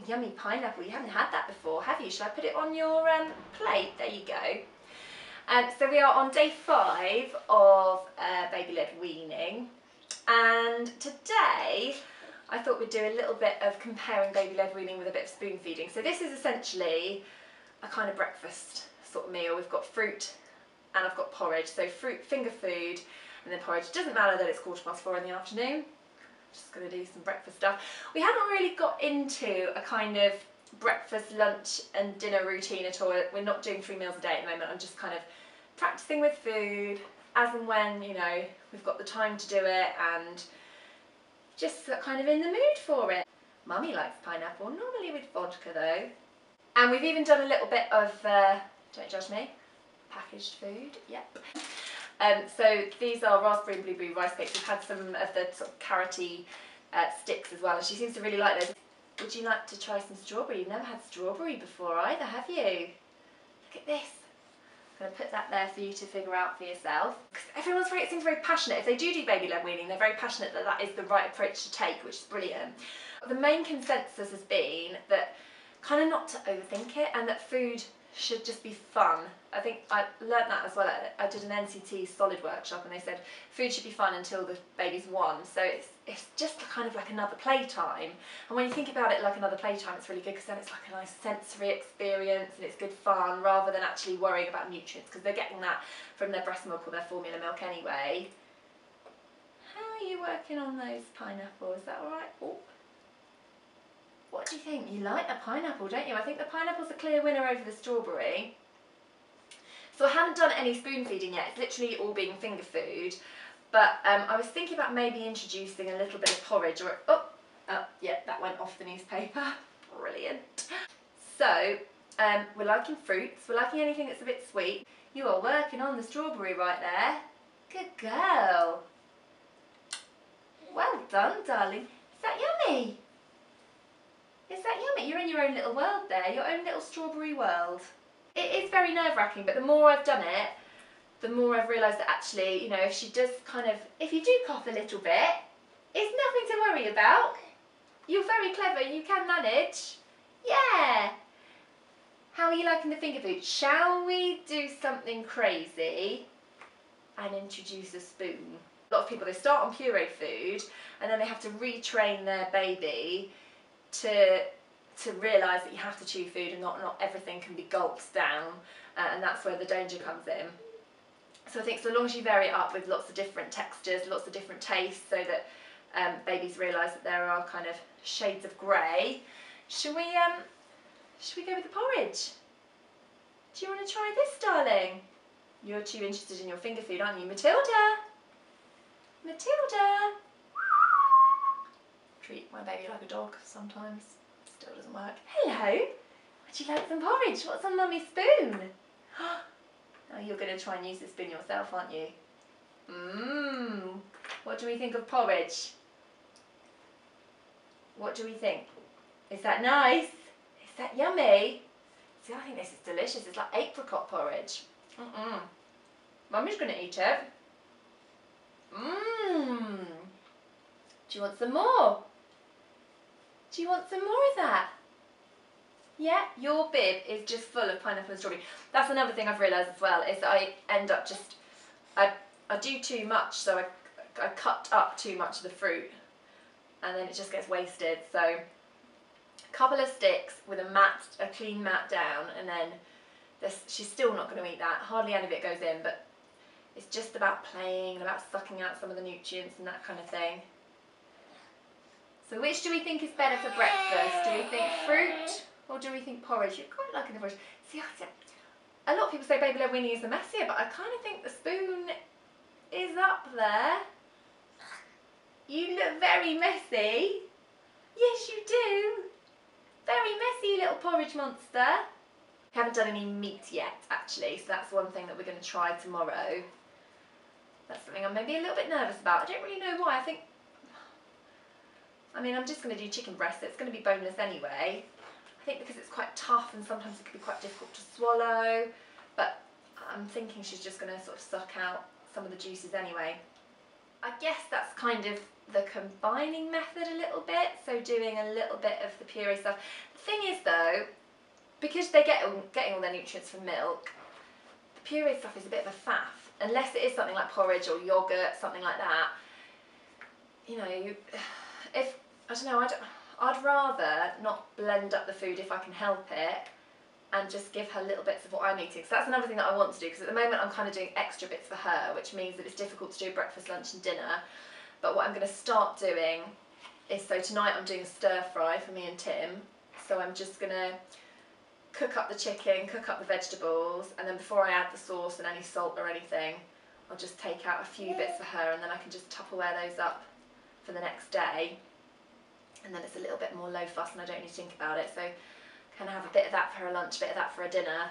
yummy pineapple. You haven't had that before, have you? Shall I put it on your plate? There you go. So we are on day 5 of baby-led weaning, and today I thought we'd do a little bit of comparing baby-led weaning with a bit of spoon feeding. So this is essentially a kind of breakfast sort of meal. We've got fruit and I've got porridge. So fruit, finger food, and then porridge. It doesn't matter that it's 4:15 in the afternoon. Just going to do some breakfast stuff. We haven't really got into a kind of breakfast, lunch and dinner routine at all. We're not doing 3 meals a day at the moment. I'm just kind of practicing with food as and when, you know, we've got the time to do it, and just kind of in the mood for it. Mummy likes pineapple, normally with vodka though. And we've even done a little bit of, don't judge me, packaged food, yep. So these are raspberry and blueberry rice cakes. We've had some of the sort of carroty sticks as well, and she seems to really like those. Would you like to try some strawberry? You've never had strawberry before either, have you? Look at this. I'm going to put that there for you to figure out for yourself. Everyone's seems very passionate. If they do baby-led weaning, they're very passionate that that is the right approach to take, which is brilliant. The main consensus has been that kind of not to overthink it, and that food should just be fun. I think I learnt that as well. I did an NCT solid workshop, and they said food should be fun until the baby's 1. So it's just kind of like another playtime. And when you think about it like another playtime, it's really good, because then it's like a nice sensory experience and it's good fun, rather than actually worrying about nutrients, because they're getting that from their breast milk or their formula milk anyway. How are you working on those pineapples? Is that all right? Oh. What do you think? You like the pineapple, don't you? I think the pineapple's a clear winner over the strawberry. So I haven't done any spoon feeding yet. It's literally all being finger food. But I was thinking about maybe introducing a little bit of porridge, or yeah, that went off the newspaper. Brilliant. So we're liking fruits. We're liking anything that's a bit sweet. You are working on the strawberry right there. Good girl. Well done, darling. Is that yummy? Is that yummy? You're in your own little world there, your own little strawberry world. It is very nerve-wracking, but the more I've done it, the more I've realised that actually, you know, if she does kind of, if you do cough a little bit, it's nothing to worry about. You're very clever, you can manage. Yeah. How are you liking the finger food? Shall we do something crazy and introduce a spoon? A lot of people, they start on pureed food and then they have to retrain their baby to realise that you have to chew food, and not everything can be gulped down, and that's where the danger comes in. So I think so long as you vary it up with lots of different textures, lots of different tastes, so that babies realise that there are kind of shades of grey. Should we go with the porridge? Do you want to try this, darling? You're too interested in your finger food, aren't you? Matilda! Matilda! Treat my baby like a dog sometimes. Still doesn't work. Hello! Would you like some porridge? What's on Mummy's spoon? Oh, you're going to try and use the spoon yourself, aren't you? Mmm. What do we think of porridge? What do we think? Is that nice? Is that yummy? See, I think this is delicious. It's like apricot porridge. Mummy's going to eat it. Mmm. Do you want some more? Do you want some more of that? Yeah, your bib is just full of pineapple and strawberry. That's another thing I've realised as well, is that I end up just, I do too much, so I cut up too much of the fruit, and then it just gets wasted. So a couple of sticks with a clean mat down, and then she's still not going to eat that. Hardly any of it goes in, but it's just about playing and about sucking out some of the nutrients and that kind of thing. So which do we think is better for breakfast? Do we think fruit or do we think porridge? You're quite liking the porridge. See, a lot of people say baby-led weaning is the messier, but I kind of think the spoon is up there. You look very messy. Yes, you do. Very messy, little porridge monster. We haven't done any meat yet, actually, so that's one thing that we're going to try tomorrow. That's something I'm maybe a little bit nervous about. I don't really know why. I mean, I'm just going to do chicken breast, so it's going to be boneless anyway. I think because it's quite tough and sometimes it can be quite difficult to swallow, but I'm thinking she's just going to sort of suck out some of the juices anyway. I guess that's kind of the combining method a little bit, so doing a little bit of the puree stuff. The thing is though, because they're getting all their nutrients from milk, the puree stuff is a bit of a faff, unless it is something like porridge or yoghurt, something like that. You know, if, I don't know, I'd rather not blend up the food if I can help it, and just give her little bits of what I'm eating. So that's another thing that I want to do, because at the moment I'm kind of doing extra bits for her, which means that it's difficult to do breakfast, lunch and dinner. But what I'm going to start doing is, so tonight I'm doing a stir fry for me and Tim, so I'm just going to cook up the chicken, cook up the vegetables, and then before I add the sauce and any salt or anything, I'll just take out a few bits for her, and then I can just Tupperware those up for the next day, and then it's a little bit more low fuss and I don't need to think about it. So kind of have a bit of that for her lunch, a bit of that for her dinner,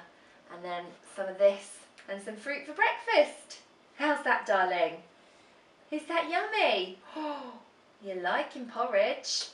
and then some of this and some fruit for breakfast. How's that, darling? Is that yummy? Oh, you're liking porridge.